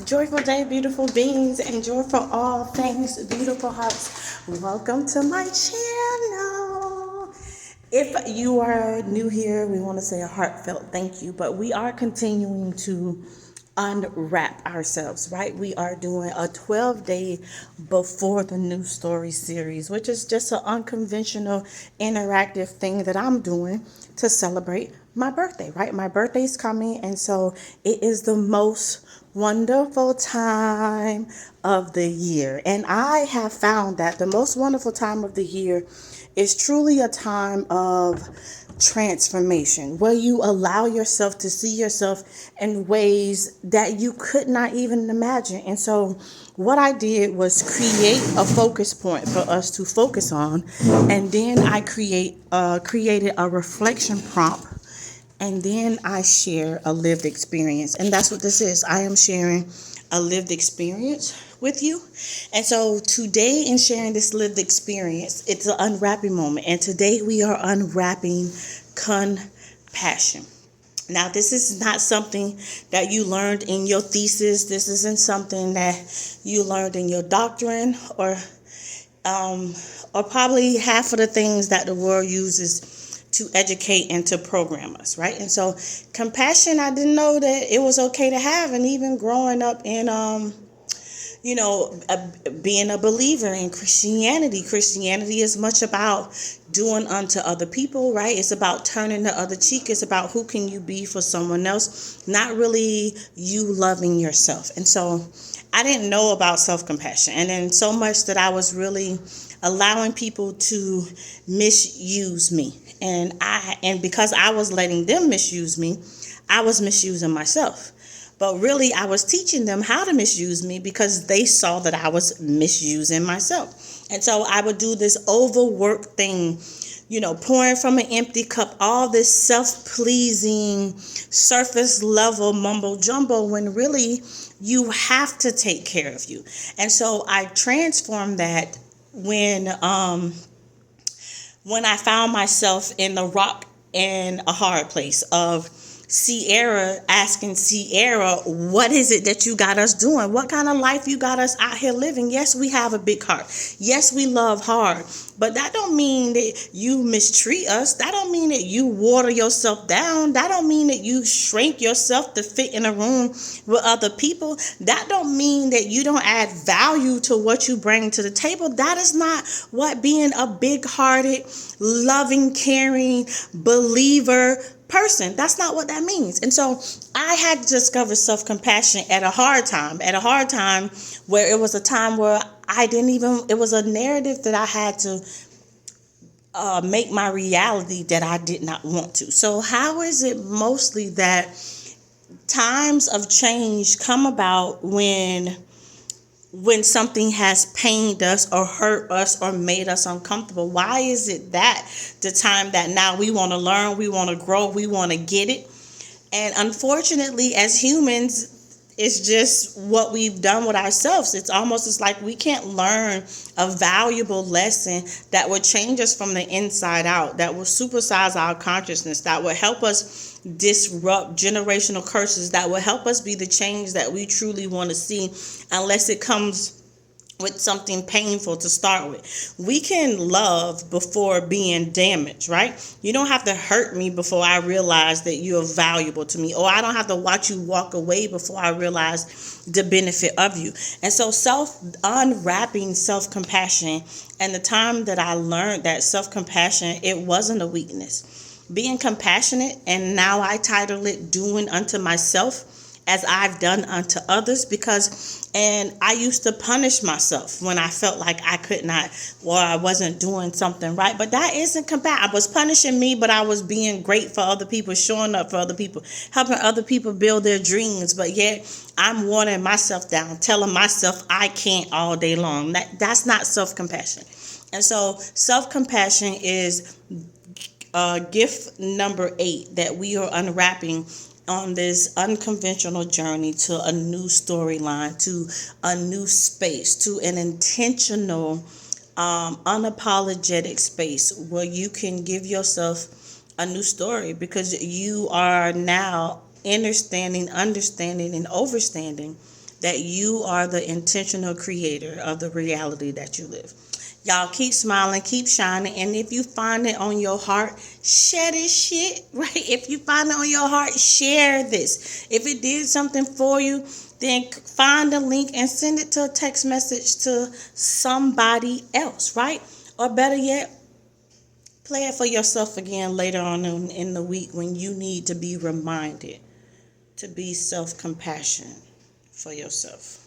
Joyful day, beautiful beings, and joy for all things, beautiful hearts. Welcome to my channel. If you are new here, we want to say a heartfelt thank you, but we are continuing to unwrap ourselves, right? We are doing a 12-day before the new story series, which is just an unconventional interactive thing that I'm doing to celebrate my birthday, right? My birthday's coming, and so it is the most wonderful time of the year. And I have found that the most wonderful time of the year is truly a time of transformation where you allow yourself to see yourself in ways that you could not even imagine. And so what I did was create a focus point for us to focus on, and then I created a reflection prompt, and then I share a lived experience. And that's what this is. I am sharing a lived experience with you. And so today, in sharing this lived experience, it's an unwrapping moment. And today we are unwrapping compassion. Now, this is not something that you learned in your thesis. This isn't something that you learned in your doctrine, or probably half of the things that the world uses to educate and to program us, right? And so compassion, I didn't know that it was okay to have. And even growing up in being a believer in Christianity is much about doing unto other people, right? It's about turning the other cheek. It's about who can you be for someone else, not really you loving yourself. And so I didn't know about self-compassion, and then so much that I was really allowing people to misuse me. And because I was letting them misuse me, I was misusing myself. But really, I was teaching them how to misuse me because they saw that I was misusing myself. And so I would do this overworked thing, pouring from an empty cup, all this self-pleasing, surface level mumbo jumbo, when really you have to take care of you. And so I transformed that when I found myself in the rock and a hard place of Sierra asking Sierra, what is it that you got us doing? What kind of life you got us out here living? Yes, we have a big heart. Yes, we love hard. But that don't mean that you mistreat us. That don't mean that you water yourself down. That don't mean that you shrink yourself to fit in a room with other people. That don't mean that you don't add value to what you bring to the table. That is not what being a big-hearted, loving, caring believer person. That's not what that means. And so I had to discover self-compassion at a hard time where it was a time where it was a narrative that I had to make my reality that I did not want to. So how is it mostly that times of change come about when something has pained us or hurt us or made us uncomfortable? Why is it that the time that now we want to learn, we want to grow, we want to get it? And unfortunately, as humans, it's just what we've done with ourselves. It's like we can't learn a valuable lesson that would change us from the inside out, that will supersize our consciousness, that will help us disrupt generational curses, that will help us be the change that we truly want to see, unless it comes with something painful to start with. We can love before being damaged, right? You don't have to hurt me before I realize that you're valuable to me, or I don't have to watch you walk away before I realize the benefit of you. And so unwrapping self-compassion, and the time that I learned that self-compassion, it wasn't a weakness. Being compassionate, and now I title it doing unto myself as I've done unto others, and I used to punish myself when I felt like I could not, or I wasn't doing something right. But that isn't compassion. I was punishing me, but I was being great for other people, showing up for other people, helping other people build their dreams. But yet I'm watering myself down, telling myself I can't all day long. That's not self-compassion. And so self-compassion is gift number 8 that we are unwrapping on this unconventional journey to a new storyline, to a new space, to an intentional, unapologetic space where you can give yourself a new story, because you are now understanding, and overstanding that you are the intentional creator of the reality that you live. Y'all keep smiling, keep shining, and if you find it on your heart, share this shit, right? If you find it on your heart, share this. If it did something for you, then find a link and send it to a text message to somebody else, right? Or better yet, play it for yourself again later on in the week when you need to be reminded to be self-compassionate for yourself.